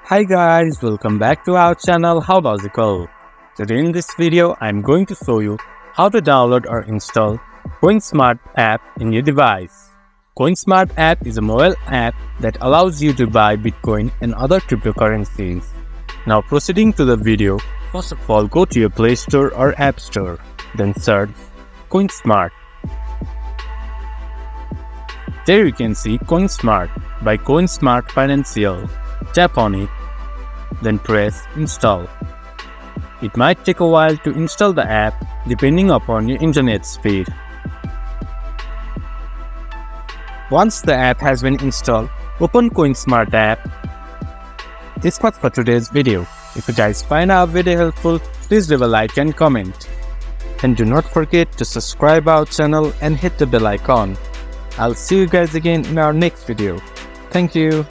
Hi guys, welcome back to our channel. How was it go? Today in this video, I'm going to show you how to download or install CoinSmart app in your device. CoinSmart app is a mobile app that allows you to buy Bitcoin and other cryptocurrencies. Now proceeding to the video, first of all go to your Play Store or App Store, then search CoinSmart. There you can see CoinSmart by CoinSmart Financial. Tap on it, then press install. It might take a while to install the app depending upon your internet speed. Once the app has been installed, open CoinSmart app. This was for today's video. If you guys find our video helpful, please leave a like and comment. And do not forget to subscribe our channel and hit the bell icon. I'll see you guys again in our next video. Thank you.